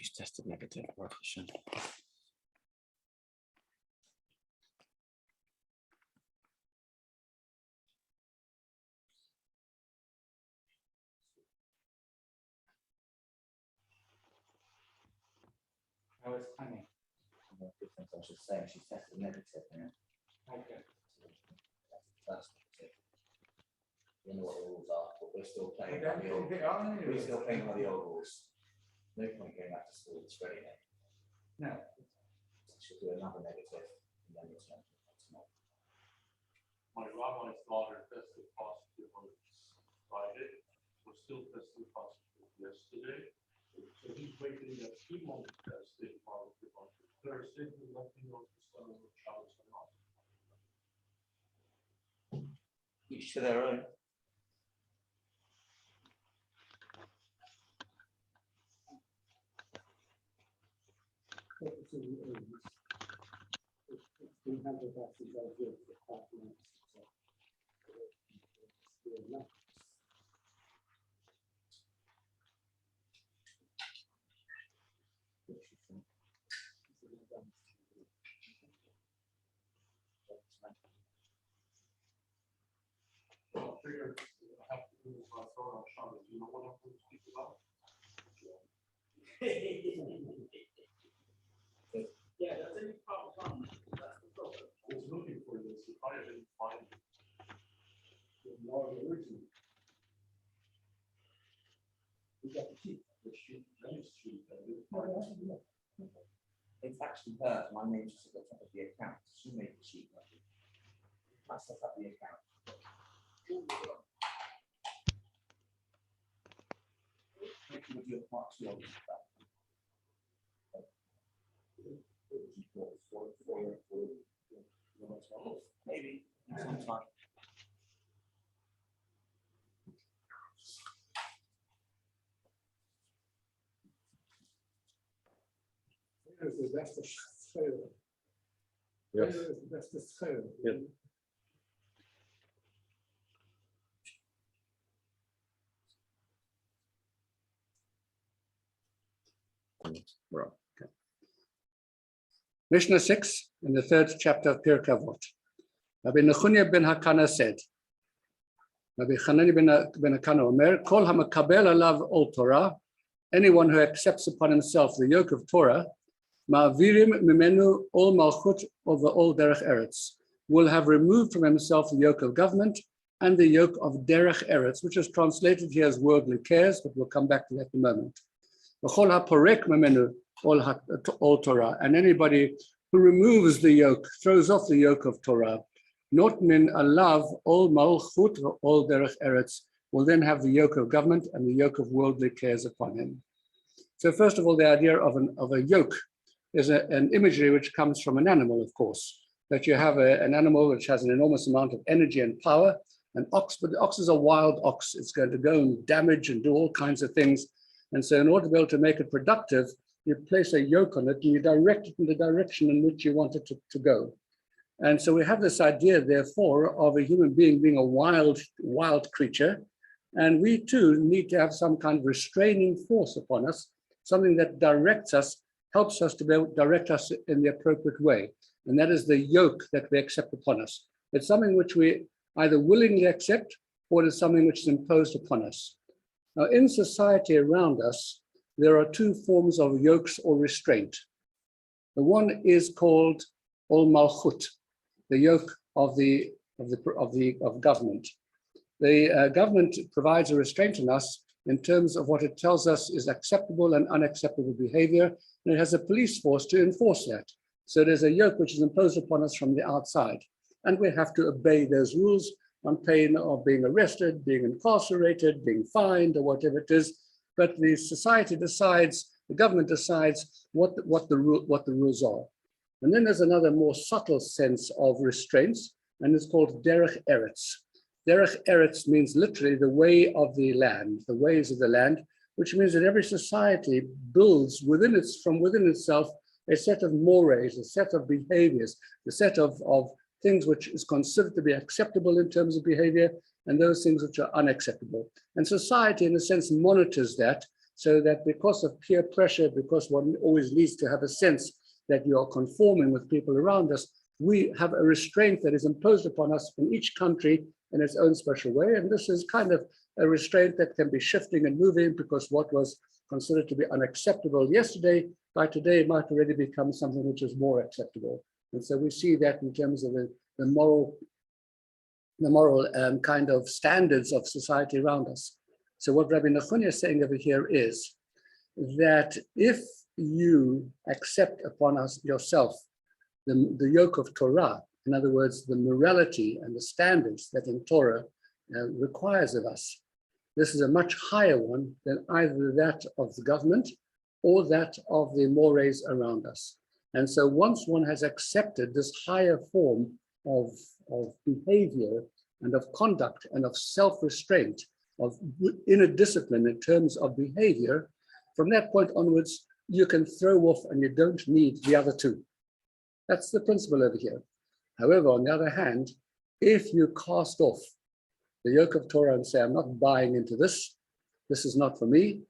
She's tested negative. How is Annie? No difference, I was just saying she's tested negative. Yeah. Okay. That's it. You know what the rules are, but we're still playing by the old. We're still playing by the old rules. No point going back to school. It's ready now. No. She'll do another negative and then return tomorrow. My rabbi's daughter tested positive on Friday. Was still tested positive yesterday. So he's waiting that he won't test it positive on Thursday to let me know if the son of the child or not. Each to their own. I figured I have to do this on Friday on Shabbos. You know what I'm going to speak about? Yeah, that's any problem. That's the problem. I was looking for this. If I didn't find it. We got the sheet. The sheet, Jenny's sheet, I didn't find it. It's actually her. My name just at the top of the account. She made the sheet. I set up the account. Make sure your marks your maybe sometime. That's the schil. Yes. That's the schil. Yep. Right. Okay. Mishnah 6 in the 3rd chapter of Pirkei Avot. Rabbi Nechunya ben Hakana said, Rabbi Hanani ben Hakana Omer, Kol hamakabel alav ol Torah, anyone who accepts upon himself the yoke of Torah, ma'avirim mimenu ol malchut over all derech eretz, will have removed from himself the yoke of government and the yoke of derech eretz, which is translated here as worldly cares, but we'll come back to that in a moment. V'chol haporek mimenu ol Torah, and anybody who removes the yoke, throws off the yoke of Torah, not min alav ol malchut ol derech eretz, will then have the yoke of government and the yoke of worldly cares upon him. So first of all, the idea of a yoke is an imagery which comes from an animal, of course, that you have an animal which has an enormous amount of energy and power, an ox, but the ox is a wild ox. It's going to go and damage and do all kinds of things. And so in order to be able to make it productive, you place a yoke on it and you direct it in the direction in which you want it to go. And so we have this idea, therefore, of a human being being a wild creature. And we too need to have some kind of restraining force upon us, something that directs us, helps us to be able to direct us in the appropriate way. And that is the yoke that we accept upon us. It's something which we either willingly accept or it is something which is imposed upon us. Now, in society around us, there are two forms of yokes or restraint. The one is called ol malchut, the yoke of government. The government provides a restraint on us in terms of what it tells us is acceptable and unacceptable behavior, and it has a police force to enforce that. So there's a yoke which is imposed upon us from the outside, and we have to obey those rules on pain of being arrested, being incarcerated, being fined, or whatever it is. But the society decides, the government decides what the rules are. And then there's another more subtle sense of restraints, and it's called derech eretz. Derech eretz means literally the way of the land, the ways of the land, which means that every society builds from within itself a set of mores, a set of behaviors, a set of things which is considered to be acceptable in terms of behavior, and those things which are unacceptable. And society, in a sense, monitors that so that because of peer pressure, because one always needs to have a sense that you are conforming with people around us, we have a restraint that is imposed upon us in each country in its own special way. And this is kind of a restraint that can be shifting and moving, because what was considered to be unacceptable yesterday, by today might already become something which is more acceptable. And so we see that in terms of the moral kind of standards of society around us. So what Rabbi Nechunya is saying over here is that if you accept upon us yourself the yoke of Torah, in other words, the morality and the standards that in Torah requires of us, this is a much higher one than either that of the government or that of the mores around us. And so once one has accepted this higher form of behavior and of conduct and of self-restraint, of inner discipline in terms of behavior, from that point onwards, you can throw off and you don't need the other two. That's the principle over here. However, on the other hand, if you cast off the yoke of Torah and say, I'm not buying into this, this is not for me,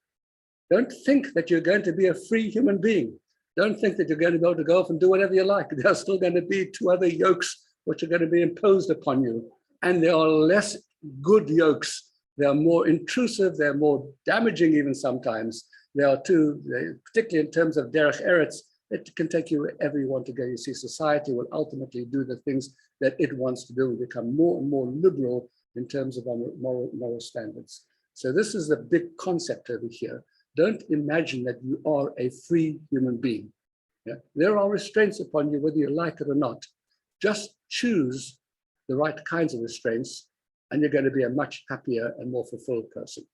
don't think that you're going to be a free human being. Don't think that you're going to be able to go off and do whatever you like. There are still going to be two other yokes which are going to be imposed upon you. And there are less good yokes. They are more intrusive. They're more damaging even sometimes. There are two, particularly in terms of derech eretz, it can take you wherever you want to go. You see, society will ultimately do the things that it wants to do and become more and more liberal in terms of our moral standards. So this is the big concept over here. Don't imagine that you are a free human being. Yeah? There are restraints upon you, whether you like it or not. Just choose the right kinds of restraints, and you're going to be a much happier and more fulfilled person.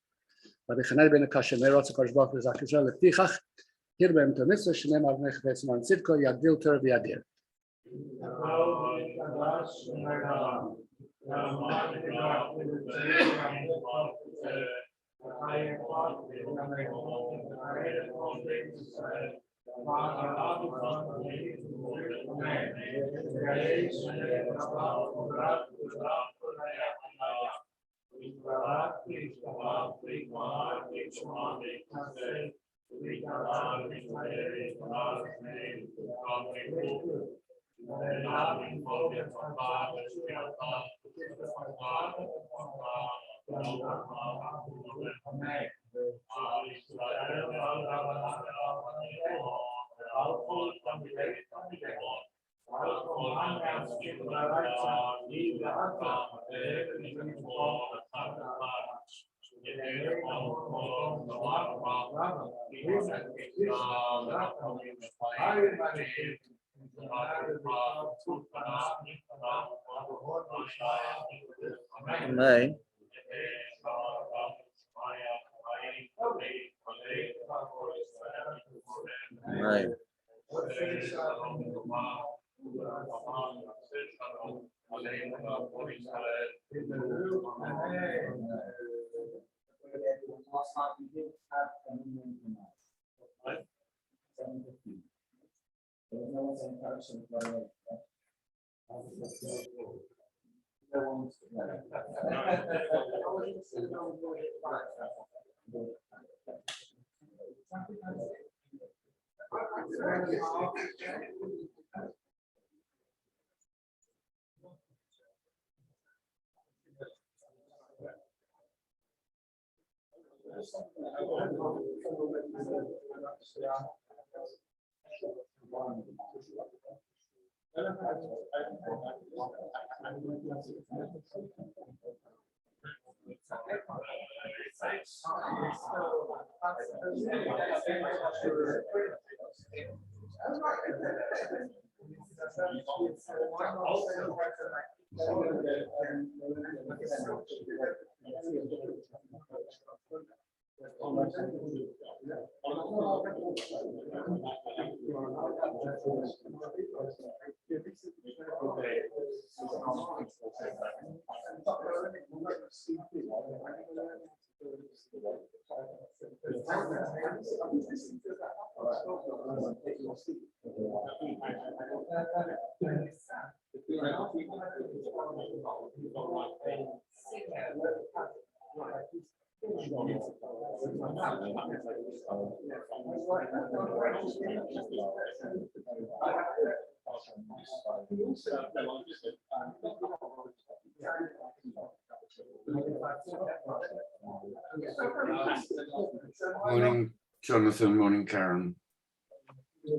Amen. Amen. Morning, Jonathan. Morning, Karen.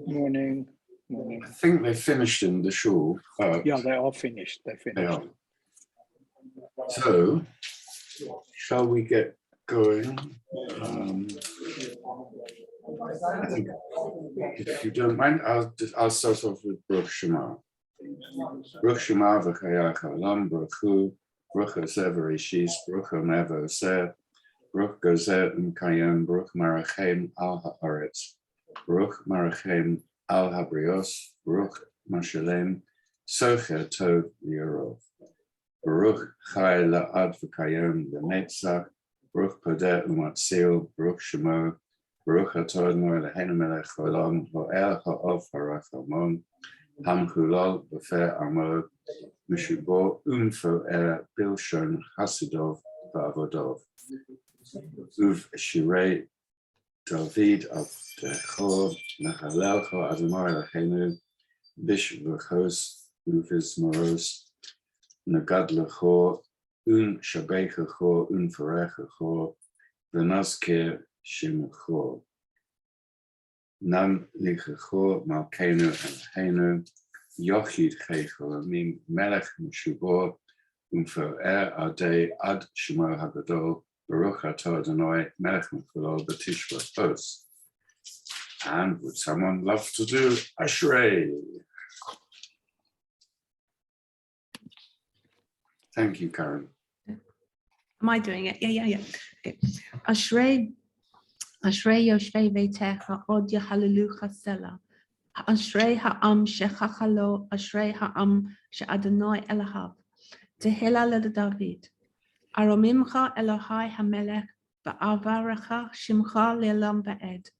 Morning. Morning. I think they finished in the shul. Yeah, they are finished. They're They finished. are. So, shall we get going? I think, if you don't mind, I'll start off with Baruch Shema. Baruch Shema v'chayach haolam, Baruch Hu, Baruch Haseh v'rishis, Baruch Hameh v'oseh, Baruch Gozeh M'kayem, Baruch Marachem al haaretz, Baruch Marachem al habrios, Baruch Mashalem, Socher Tov V'yorov, Baruch Chai La'ad V'kayem L'netzach, Baruch Podeh U'matzil, Baruch Shemo, Baruch Atah Adonai Eloheinu melech haolam, Ho'el ha'ov harachamon, Hamchulal B'feh Amo, Mishubo Umfo'er Bilshon Hasidov V'avodov, Uv Shirei David Avdecho Nechalelcho Adonai Eloheinu Bish V'chos Uviz Moros Nagadlecho Shabechecho Unforechecho V'nazkir Shimcho Nam Lichecho Malkeinu Eloheinu Yochid Checho Amim Melech Mishubo Umfo'er Adei Ad Shemo HaGadol Baruch Atah Adonai Melech Mecholol B'Tishvat B'Os. And would someone love to do Ashrei? Thank you, Karen. Am I doing it? Yeah. Okay. Ashrei Yoshvei Veitecha Od Yahalelu Chasela. Ashrei Ha'am Shechachalo, Ashrei Ha'am She'Adonai Elahav. Tehillah David. Aromimcha Elohai HaMelech, Ba'avarecha Shimcha Le'olam Va'ed.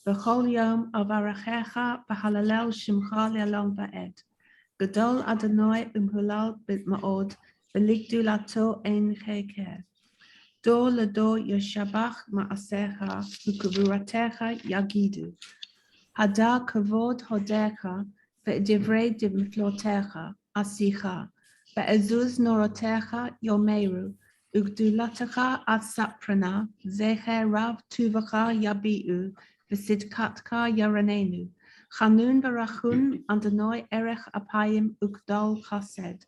B'chol Yom Avarachecha B'halalel Shimcha Le'olam Va'ed. Gadol Adonai Umhulal B'ma'od, B'ligdulato Ein Cheker. Dor Lador Yeshabach Ma'asecha, U'kavuratecha Yagidu. Hadar Kavod Hodecha, Ve'divrei Dimflotecha, Asicha. Be'ezuz Norotecha Yomeru, Ugdulatecha Asaprana, Zecher Rav Tuvacha Yabiu, Vesidkatka Yaranenu, Chanun Barachun, Adonai Erech Apayim Ugdal Chased.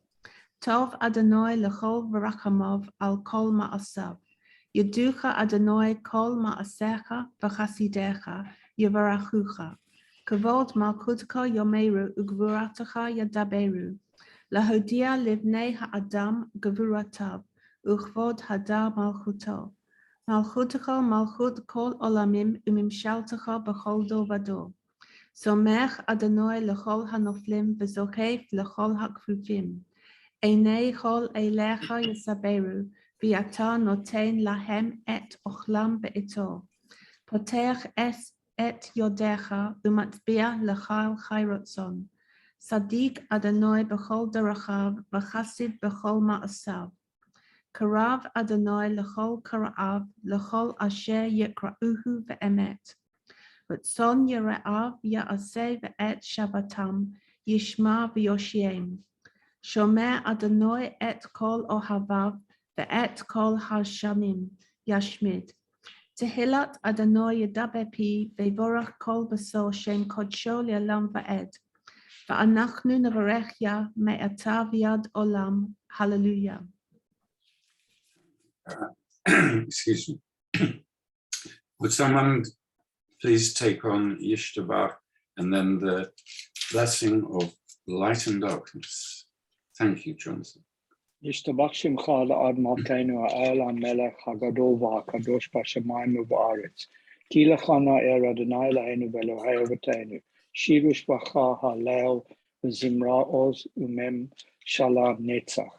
Tov Adonai Lechol Varachamov Al Kol Ma'asav. Yeducha Adonai Kol Ma'asecha V'chasidecha Yavarachucha. Kavod Malkutka Yomeru Ugvuratacha Yadaberu. Lahodia Livnei Ha'adam Gavuratav, Uchvod Hadar Malchuto. Malchutecha Malchut Kol Olamim Umimshaltecha B'chol Do Vado. Somech Adonai Lechol Hanoflim V'zokef Lechol Hakfufim. Einei Chol Eilecha Yesaberu, V'yata Noten Lahem Et Ochlam Be'ito. Potech Es Et Yodecha Umatbia Lechal Chayrotzon. Sadiq Adonai B'chol Derachav, V'chasid B'chol Ma'asav. Karav Adonai L'chol Kara'av, L'chol Asher Yikra'uhu V'emet. V'tzon Yere'av Ya'aseh V'et Shabbatam, Yishma V'yoshiem. Shomer Adonai Et Kol Ohavav, V'et Kol Hashamim, Yashmid. Tehillat Adonai Yedaber Pi, V'vorach Kol B'sor Shem Kodsho Le'olam V'ed. Va'anachnu nevarech me'ata v'yad olam. Hallelujah. Excuse me. Would someone please take on Yishtabach and then the blessing of light and darkness? Thank you, Jonathan. Yishtabach Shimcha La'ad Malkeinu Ha'el HaMelech HaGadol VaHaKadosh B'Shamayim U'Ba'aretz. Ki Lechana Er Adonai Eloheinu V'Elohei Avotenu. Shirush Bacha Halel Zimra Oz Umem Shala Netzach.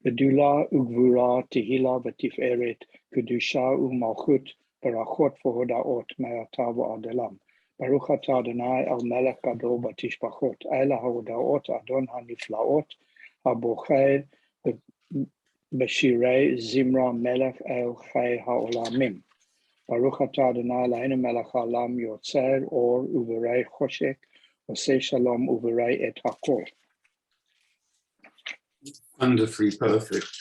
Gedula Ugvura Tehila V'Tiferet Kedusha U'Malchut Barachot V'Hodaot Me'ata V'Adelam. Baruch Atah Adonai Al Melech Gadol B'Tishbachot. Ela HaHodaot Adon HaNiflaot HaBocher B'Shirei Zimra Melech El Chai HaOlamim. ברוך אתה אדוני אלוהינו מלך העולם יוצר אור ובורא חושך עושה שלום ובורא את הכל. Wonderfully perfect.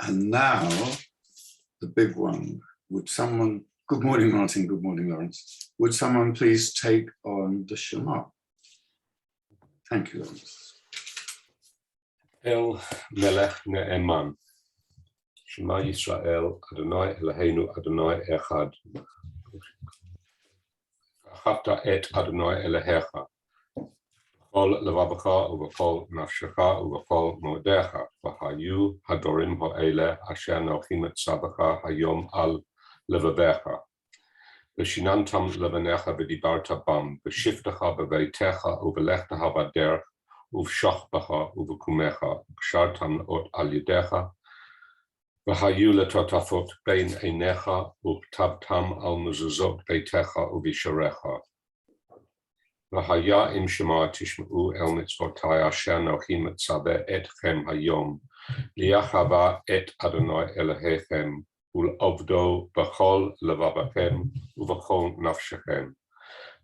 And now, the big one. Would someone, good morning, Martin, good morning, Lawrence. Would someone please take on the Shema? Thank you, Lawrence. El Melech Ne'eman. Shema Yisrael, Adonai Eloheinu, Adonai Echad. Achata et Adonai Elohecha. B'chol levavecha u'b'chol nafshecha u'b'chol modecha. V'hayu hadorim ha'ele asher anochi mitzavecha hayom al levavecha. V'shinantam levanecha v'dibarta bam. V'shiftecha b'veitecha u'v'lechtecha b'derech. Uv'shachbacha uv'kumecha, kshartam ot al yedecha, v'hayu letotafot bein einecha, u'ktabtam al mezuzot beitecha u'visharecha. V'haya im shema tishma'u el mitzvotai asher nochi mitzaveh etchem hayom, liachava et Adonai Elohechem, ul'ovdo b'chol levavachem, u'v'chol nafshechem.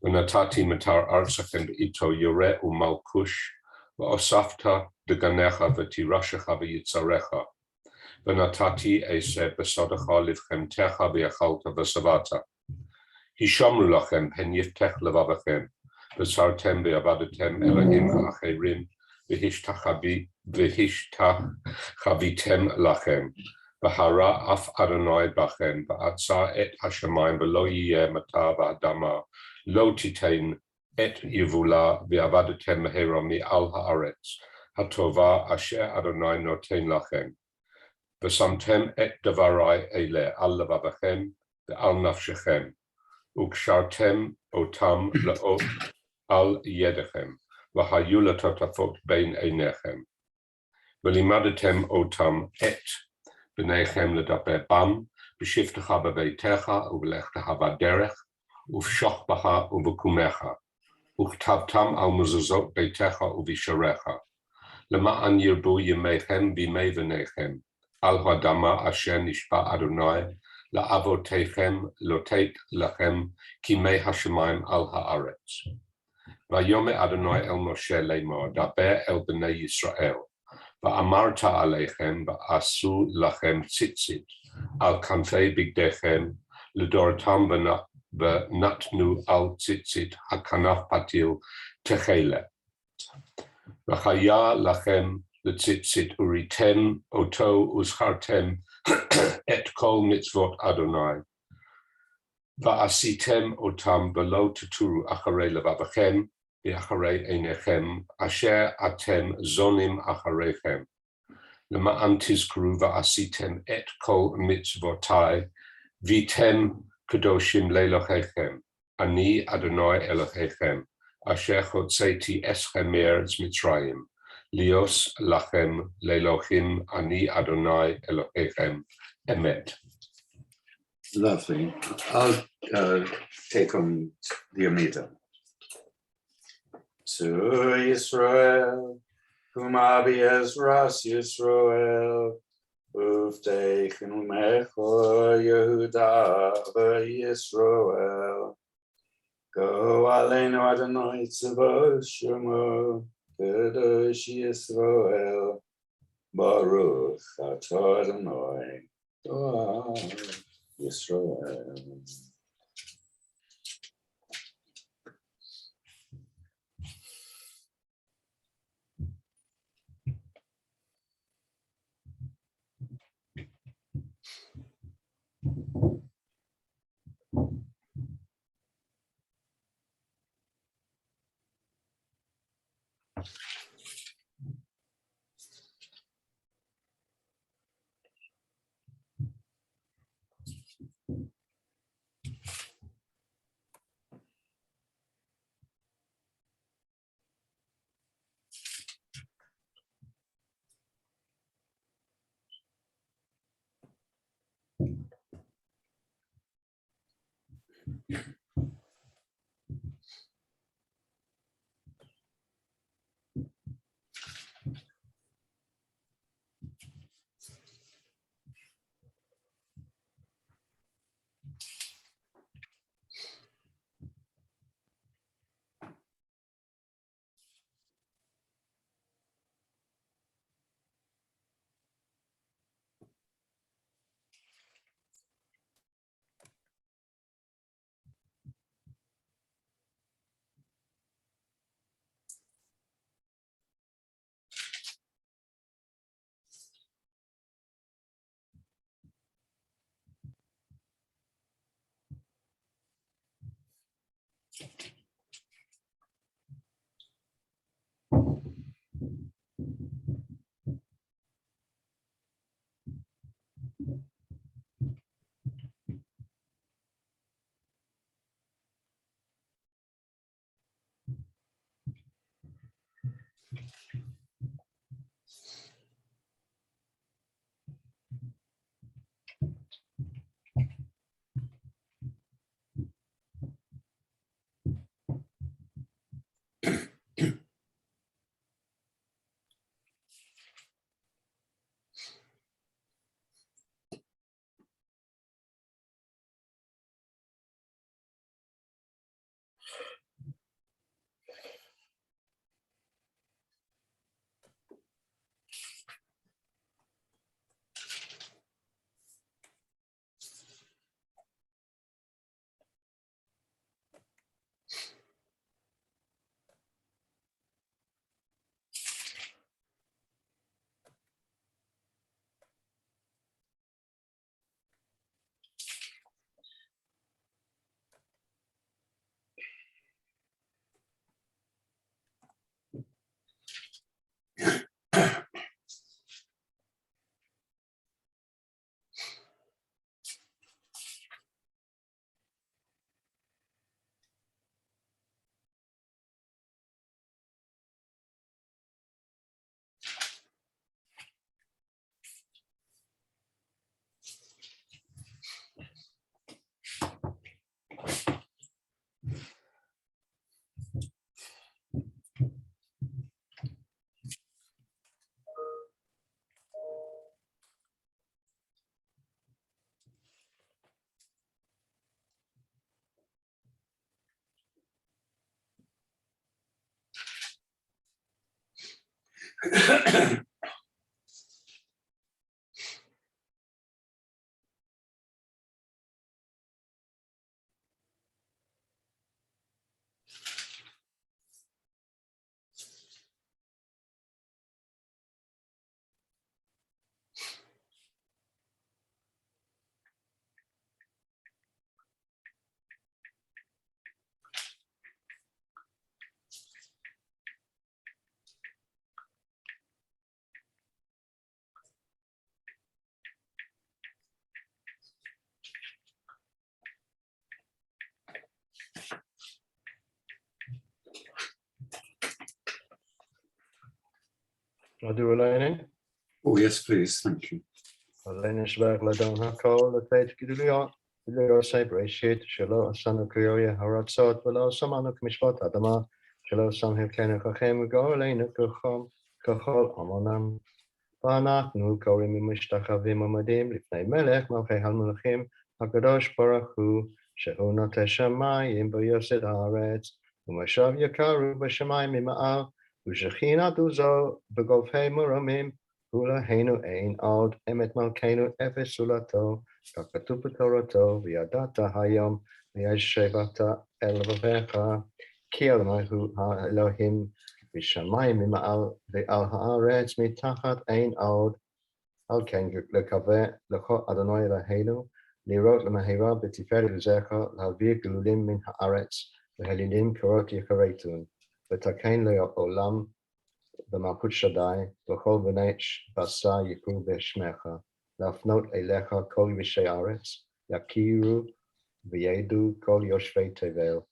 V'natati matar arzachem ito yore u'malkush, V'osafta deganecha v'tirashecha v'yitzarecha. V'natati ese b'sodecha livchemtecha v'yachalta v'savata. Hishamru lachem pen yiftech levavachem. V'sartem v'yavadetem Elohim acherim. V'hishtchavitem lachem. V'hara af Adonai bachem. V'atza et hashemayim v'lo yiyeh mata v'adama. Lo titein et yivula v'avadetem mehera mi'al haaretz hatova asher Adonai noten lachem v'samtem et davarai ele al levavachem ve'al nafshechem ukshartem otam le'ot al yedechem v'hayu letotafot bein einechem v'limadetem otam et b'neichem ledaber bam b'shiftecha b'veitecha u'v'lechtecha b'derech u'v'shochbacha u'v'kumecha Uchtabtam al mezuzot beitecha uvisharecha. Lema'an yirbu yemechem b'mei v'nechem. Al hadama asher nishpa Adonai la'avotechem lotet lachem kimei hashemayim al haaretz. Vayome Adonai el Moshe le'mor daber el b'nei Yisrael. Va'amarta aleichem va'asu lachem tzitzit al kanfei bigdechem l'dortam v'nat V'natnu al tzitzit hakanaf patil techele. V'chaya lachem l'tzitzit uriten oto uzchartem et kol mitzvot Adonai. Va'asitem otam v'lo tuturu acharei levavachem v'acharei einechem asher atem zonim achareichem. Lema'an tizkru va'asitem et kol mitzvotai vitem Kadoshim le'Elohechem, Ani Adonai Elohechem, Asher chotzeti eschem me'eretz Mitzrayim, lios lachem le'Elohim, Ani Adonai Elohechem, Emet. Lovely. I'll take on the Amida. To Yisrael, whom Abi Ezras Yisrael, Uvteichen umecho Yehuda v'Yisrael. Go aleinu Adonai tzavos shemo, Kadosh Yisrael. Baruch atah Adonai, Elohe Yisrael. Do Elaine? Oh, yes, please. Thank you. Elaine Shvach Ladon Hakol, the page Gideon, Lego Sabre Shit, Shalo, Sana Kuyoya, Haratsot, below Samano Mishpat Adama, Shalo Sam Hekana Kachem, go Elaine, Kuchom, Kachol, Amonam, Banach, Nu Korim Mishtachavim Amadim, Lifnei Melech, Malche Halmulachim, Hakadosh Baruchu, Shehuna Teshamai, Imbo Yosid Haaretz, Umashav Yakaru, Bashamai Mima'al, Ushachina Duzo, Begolfei Muramim, Hula Hainu Ein Od, Emet Malkenu, Efes Sulato, Kakatu Toroto, Viadata Hayom, Viashevata Elvavecha, Kielmahu Ha Elohim, Vishamayim Mima'al, Ve'al Haaretz Mitachat Ein Od, Al Ken Lekave, Lecho Adonai Laheinu, Lirot Lamahira, Betifer Zecha, Lavir Gululim Min Haaretz, Vehelilim Korot Yakaretun, Vetakein Leolam, B'malchut Shaddai, B'chol v'nei basa yikru b'shmecha, Lafnot elecha kol yishei aretz, Yakiru v'yedu kol yoshvei tevel,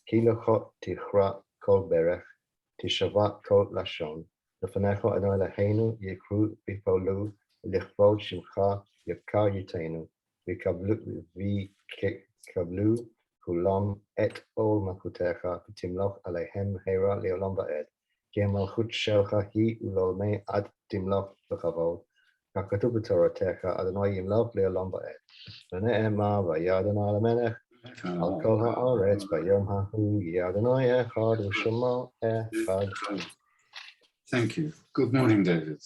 Ki lecho tichra kol berech, Tishavat kol lashon, Lefanecho Adonai Eloheinu yikru b'polu, Lichvod shimcha yakar yitenu, V'kablu kulam et ol malchutecha, V'timloch aleihem hera leolam va'ed, כי המלכות שלך היא ולעולמי עד תמלוך בכבוד. ככתוב בתורתך, אדוני ימלוך לעולם ועד. ונאמר, ויהיה אדוני למלך על כל הארץ ביום ההוא, יהיה אדוני אחד ושמו אחד. Thank you. Good morning, David.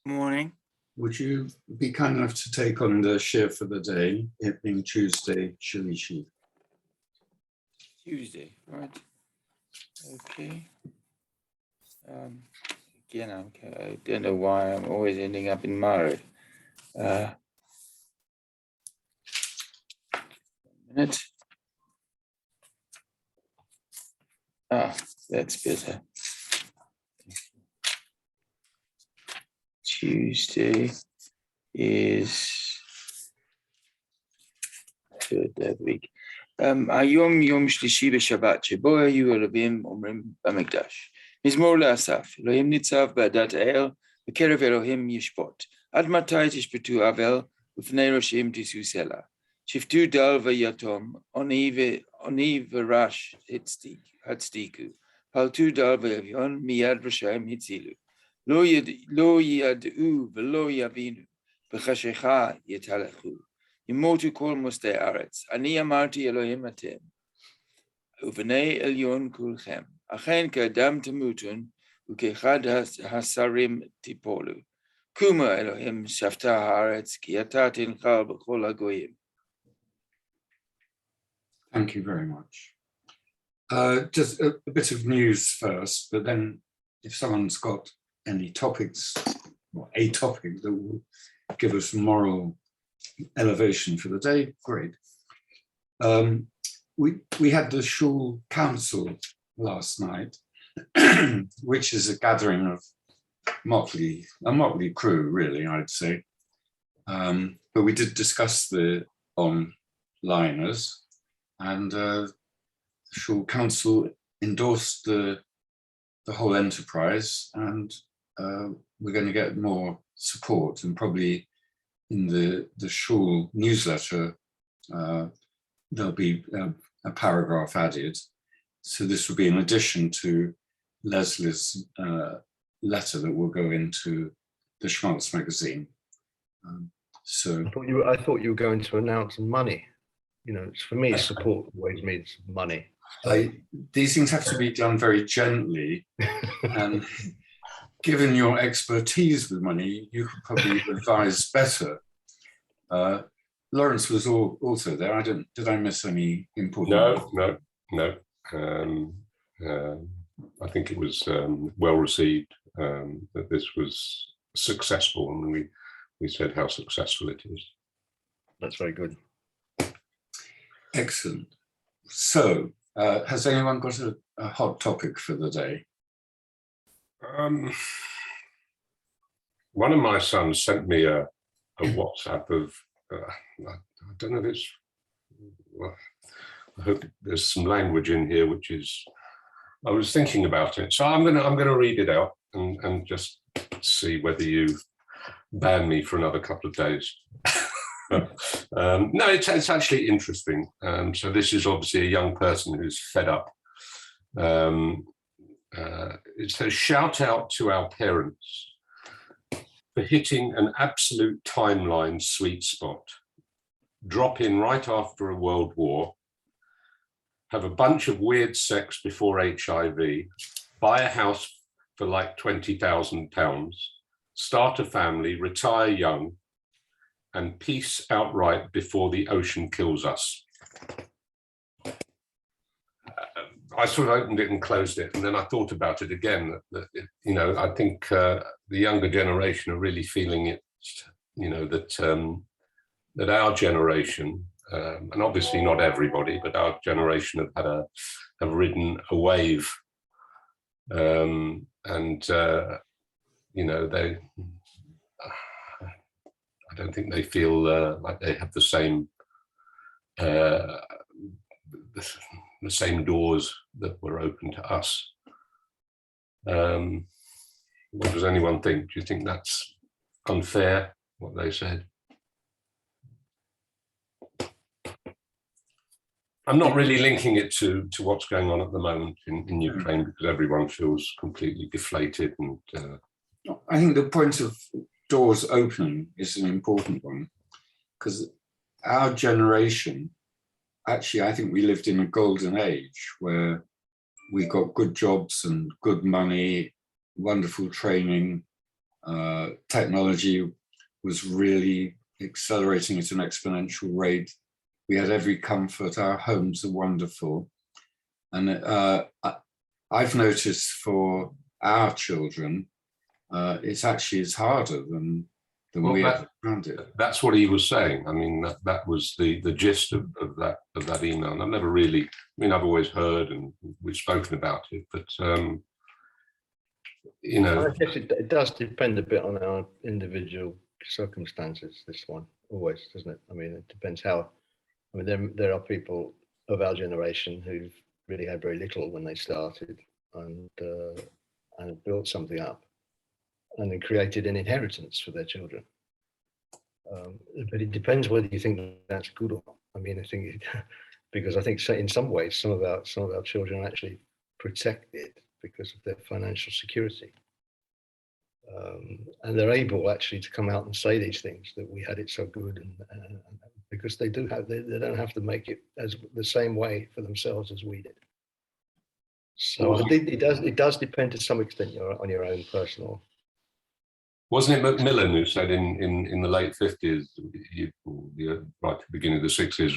Morning. Would you be kind enough to take on the share for the day, it being Tuesday, Shalishi? Tuesday, right? Okay. Again, I don't know why I'm always ending up in Mari. Minute. Ah, that's better. Tuesday is third that week. Ayom Yom Shlishi b'Shabbat shebo hayu Elohim omrim b'mikdash. מזמור לאסף, אלוהים ניצב בעדת האל, בקרב אלוהים ישפוט. עד מתי תשפטו אבל, ופני ראשים תישאו סלע. שפטו דל ויתום, עוני ורש הצדיקו. פלטו דל ואביון, מיד רשעים הצילו. לא ידעו ולא יבינו, בחשיכה יתהלכו. ימותו כל מוסדי ארץ. אני אמרתי אלוהים אתם, ובני עליון כולכם. אכן כאדם תמותון, וכאחד השרים תיפולו. קומה אלוהים שפטה הארץ, כי אתה תנחל בכל הגויים. Thank you very much. Just a bit of news first, but then if someone's got any topics, or a topic that will give us moral elevation for the day, great. We had the Shul Council last night, which is a gathering of a motley crew, really, I'd say. But we did discuss the onliners, and the Shul Council endorsed the whole enterprise, and we're going to get more support, and probably in the Shul newsletter, there'll be a paragraph added. So this will be in addition to Leslie's letter that will go into the Schmaltz magazine. So I thought you were going to announce money. You know, for me, support always means money. These things have to be done very gently, and given your expertise with money, you could probably advise better. Lawrence was also there. Did I miss any important? No. I think it was well received, that this was successful, and we said how successful it is. That's very good. Excellent. So, has anyone got a hot topic for the day? One of my sons sent me a WhatsApp of, I don't know if it's, well, I hope there's some language in here which is, I was thinking about it, so I'm gonna read it out and just see whether you ban me for another couple of days. No, it's actually interesting. So this is obviously a young person who's fed up. It says, shout out to our parents for hitting an absolute timeline sweet spot. Drop in right after a world war, have a bunch of weird sex before HIV, buy a house for like £20,000, start a family, retire young, and peace outright before the ocean kills us. I sort of opened it and closed it, and then I thought about it again. That you know, I think the younger generation are really feeling it. You know, that our generation, and obviously not everybody, but our generation have ridden a wave, and you know, I don't think they feel like they have the same doors that were open to us. What does anyone think? Do you think that's unfair, what they said? I'm not really linking it to what's going on at the moment in Ukraine, because everyone feels completely deflated. And I think the point of doors opening is an important one, because our generation, actually, I think we lived in a golden age where we got good jobs and good money, wonderful training. Technology was really accelerating at an exponential rate. We had every comfort. Our homes are wonderful. And I've noticed for our children, it's harder than we ever found it. That's what he was saying. I mean, that was the gist of that email. And I've never really, I mean, I've always heard and we've spoken about it, but you know, I guess it does depend a bit on our individual circumstances. This one always, doesn't it? I mean, it depends how. I mean, there are people of our generation who've really had very little when they started, and and built something up and then created an inheritance for their children. But it depends whether you think that's good or not. I mean, I think because I think in some ways some of our children are actually protected because of their financial security, and they're able actually to come out and say these things that we had it so good, and because they don't have to make it as the same way for themselves as we did. So I think it does depend to some extent on your own personal. Wasn't it Macmillan who said in the late 50s, right at the beginning of the 60s,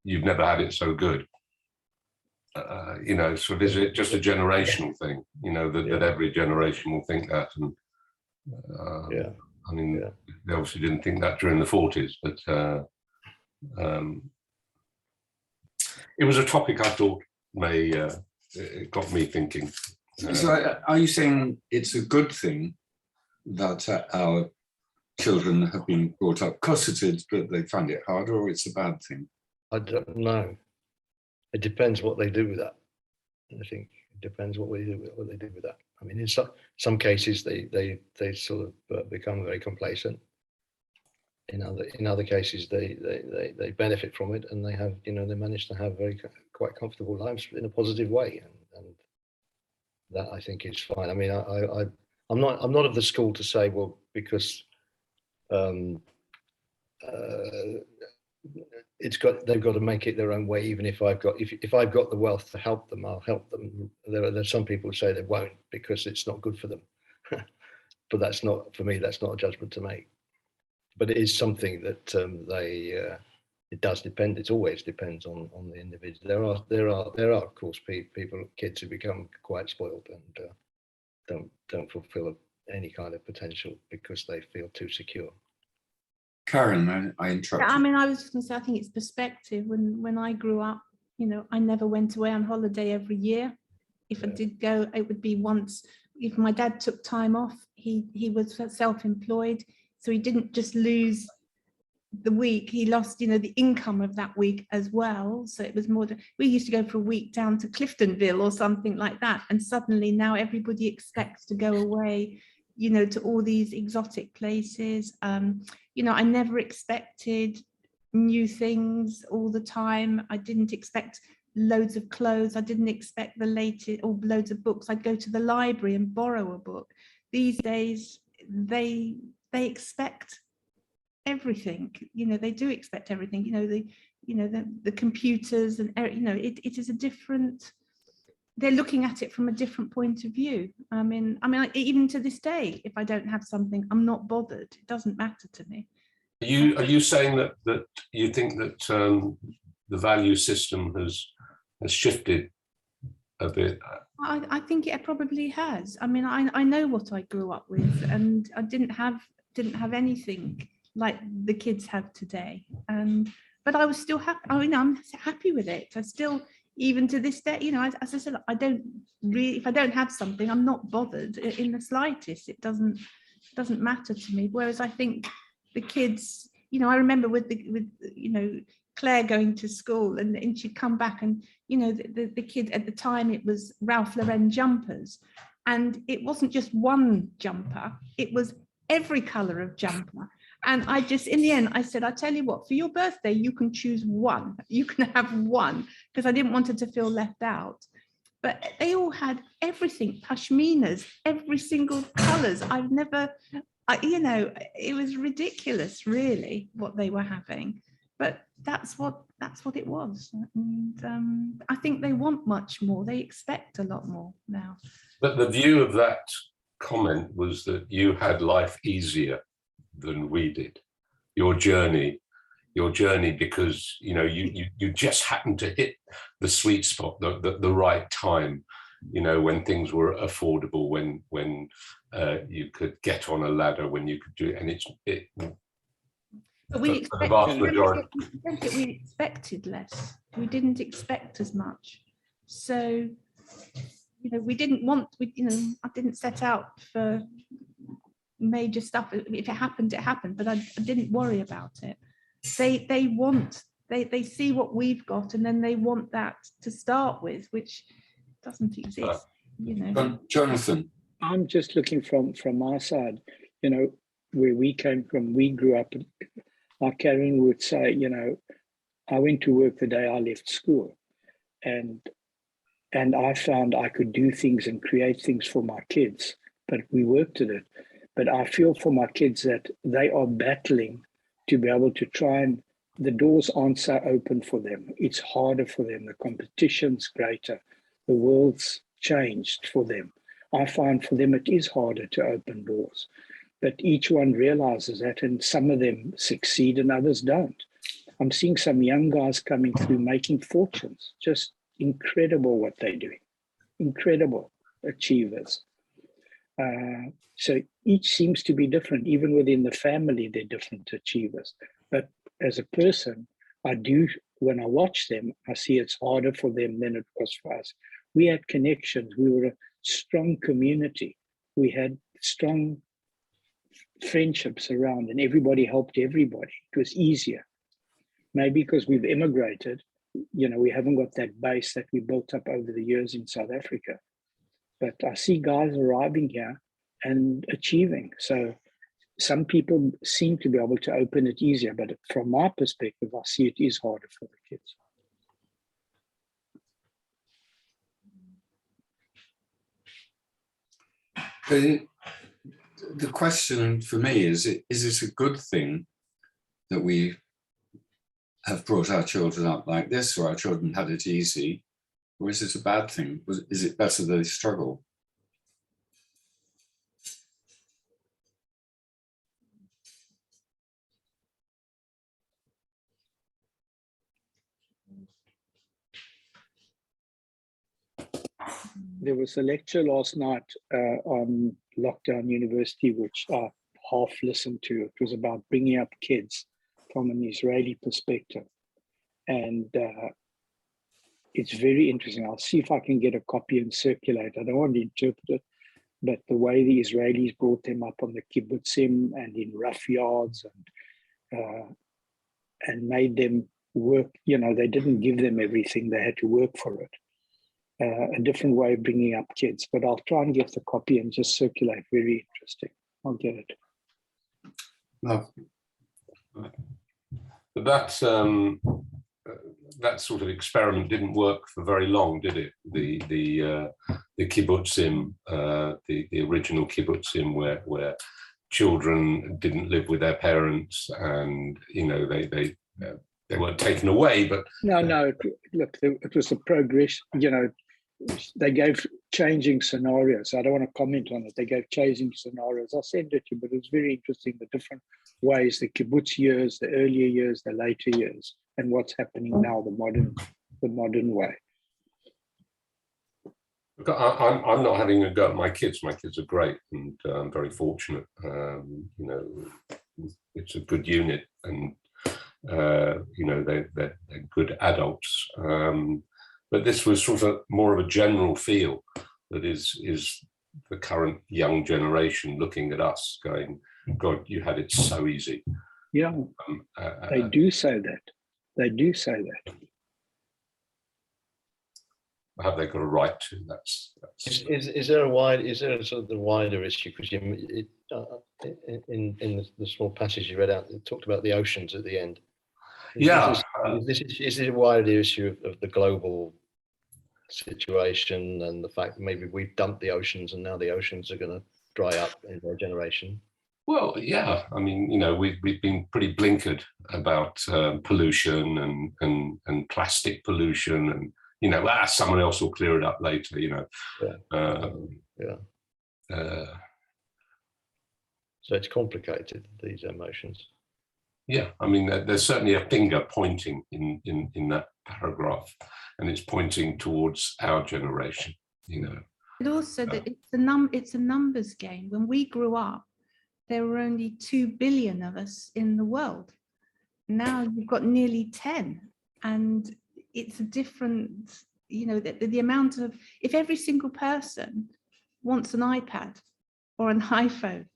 you've never had it so good? You know, so is it just a generational thing? You know, that every generation will think that. And I mean, they obviously didn't think that during the 40s, but it was a topic I thought it got me thinking. So are you saying it's a good thing that our children have been brought up cosseted, but they find it hard, or it's a bad thing? I don't know. It depends what they do with that. I think it depends what they do with that. I mean, in some cases they sort of become very complacent. In other cases they benefit from it, and they have, you know, they manage to have quite comfortable lives in a positive way, and that I think is fine. I mean, I'm not of the school to say, well, because they've got to make it their own way. Even if I've got the wealth to help them, I'll help them. There's some people who say they won't because it's not good for them. But that's not, for me, that's not a judgment to make. But it is something that it does depend. It always depends on the individual. There are of course kids who become quite spoiled and don't fulfill any kind of potential because they feel too secure. Karen, I interrupted. I mean, I was just going to say, I think it's perspective. When I grew up, you know, I never went away on holiday every year. If I did go, it would be once. If my dad took time off, he was self-employed, so he didn't just lose the week, he lost, you know, the income of that week as well. So it was more, we used to go for a week down to Cliftonville or something like that, and suddenly now everybody expects to go away, you know, to all these exotic places. You know, I never expected new things all the time. I didn't expect loads of clothes. I didn't expect the latest, or loads of books. I'd go to the library and borrow a book. These days, they expect everything. You know, they do expect everything. You know, the computers, and you know, it is a different. They're looking at it from a different point of view. I mean, even to this day, if I don't have something, I'm not bothered. It doesn't matter to me. Are you saying that you think that the value system has shifted a bit? I think it probably has. I mean, I know what I grew up with, and I didn't have anything like the kids have today. But I was still happy. I mean, I'm happy with it. I still, even to this day, you know, as I said, I don't really, if I don't have something, I'm not bothered in the slightest. It doesn't matter to me. Whereas I think the kids, you know, I remember with you know, Claire going to school, and she'd come back, and you know, the kid at the time, it was Ralph Lauren jumpers, and it wasn't just one jumper, it was every color of jumper. And I just, in the end, I said, I tell you what, for your birthday, you can choose one. You can have one, because I didn't want her to feel left out. But they all had everything, pashminas, every single colors. I've never, you know, it was ridiculous, really, what they were having. But that's what it was. And I think they want much more. They expect a lot more now. But the view of that comment was that you had life easier than we did. Your journey, because you know, you just happened to hit the sweet spot, the right time, you know, when things were affordable, when you could get on a ladder, when you could do it, and but we expected less. We didn't expect as much. So, you know, we didn't want, you know, I didn't set out for major stuff. If it happened, it happened, but I didn't worry about it. They see what we've got, and then they want that to start with, which doesn't exist, you know. Jonathan, I'm just looking from my side, you know, where we came from, we grew up, like Karen would say, you know, I went to work the day I left school, and I found I could do things and create things for my kids, but we worked at it. But I feel for my kids that they are battling to be able to try, and the doors aren't so open for them. It's harder for them. The competition's greater. The world's changed for them. I find for them it is harder to open doors, but each one realizes that, and some of them succeed and others don't. I'm seeing some young guys coming through making fortunes, just incredible what they're doing, incredible achievers. So each seems to be different. Even within the family, they're different achievers. But as a person, I do, when I watch them, I see it's harder for them than it was for us. We had connections. We were a strong community. We had strong friendships around, and everybody helped everybody. It was easier. Maybe because we've immigrated, you know, we haven't got that base that we built up over the years in South Africa. But I see guys arriving here and achieving. So some people seem to be able to open it easier, but from my perspective, I see it is harder for the kids. The question for me is it a good thing that we have brought our children up like this, or our children had it easy, or is it a bad thing? Is it better that they struggle? There was a lecture last night on Lockdown University, which I half listened to. It was about bringing up kids from an Israeli perspective. And it's very interesting. I'll see if I can get a copy and circulate. I don't want to interpret it, but the way the Israelis brought them up on the kibbutzim and in rough yards and made them work, you know, they didn't give them everything. They had to work for it. A different way of bringing up kids, but I'll try and get the copy and just circulate. Very interesting. I'll get it. No. But that sort of experiment didn't work for very long, did it? The kibbutzim, the original kibbutzim, where children didn't live with their parents, and you know they weren't taken away, but no. Look, it was a progress. You know, they gave changing scenarios. I don't want to comment on it. They gave changing scenarios. I'll send it to you, but it was very interesting, the different ways, the kibbutz years, the earlier years, the later years, and what's happening now, the modern way. I'm not having a go at my kids. My kids are great, and I'm very fortunate. You know, it's a good unit, and you know, they're good adults. But this was sort of more of a general feel that is the current young generation looking at us going, God, you had it so easy. Yeah, they do say that. They do say that. Have they got a right to? That's Is there a sort of the wider issue? Because in the small passage you read out, it talked about the oceans at the end. Is this a wider issue of the global situation and the fact that maybe we've dumped the oceans and now the oceans are going to dry up in their generation? Well, yeah. I mean, you know, we've been pretty blinkered about pollution and plastic pollution, and you know, someone else will clear it up later. You know, So it's complicated, these emotions. Yeah, I mean, there's certainly a finger pointing in that paragraph, and it's pointing towards our generation, you know. But also that it's a numbers game. When we grew up, there were only 2 billion of us in the world. Now you've got nearly 10, and it's a different, you know, the amount of, if every single person wants an iPad or an iPhone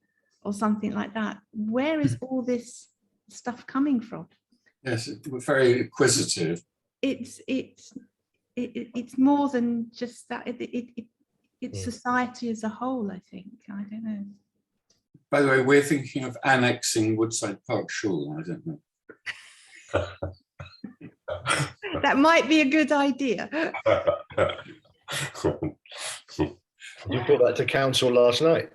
or something like that, where is all this stuff coming from? Yes, we're very acquisitive. It's more than just that. it's Mm. society as a whole, I think. I don't know. By the way, we're thinking of annexing Woodside Park Shul. I don't know. That might be a good idea. You put that to council last night.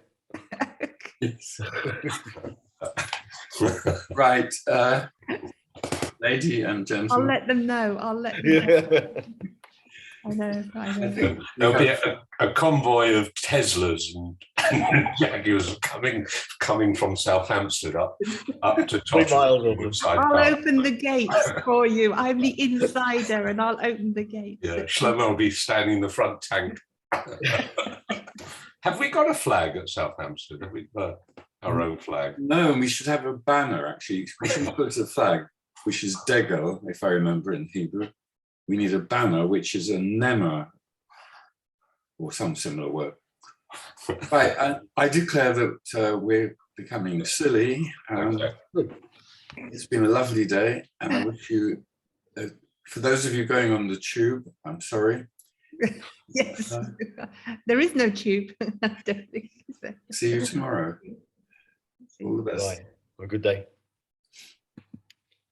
Yes. Right, lady and I'll gentlemen. let them know. I'll let them know. Yeah. I know. I I know. think we There'll be have- a convoy of Teslas and Jaguars coming from Southampton up to 3 miles of them. Woodside I'll Park. open the gates for you. I'm the insider and I'll open the gates. Yeah, Shlomo will be standing in the front tank. Have we got a flag at Southampton? Have we got our own flag? No, and we should have a banner, actually. We shouldn't put a flag, which is Dego, if I remember in Hebrew. We need a banner, which is a nema, or some similar word. Right, I declare that we're becoming silly. Okay. It's been a lovely day, and I wish you, for those of you going on the tube, I'm sorry. Yes. There is no tube. I don't think so. See you tomorrow. All the best. Right. Have a good day.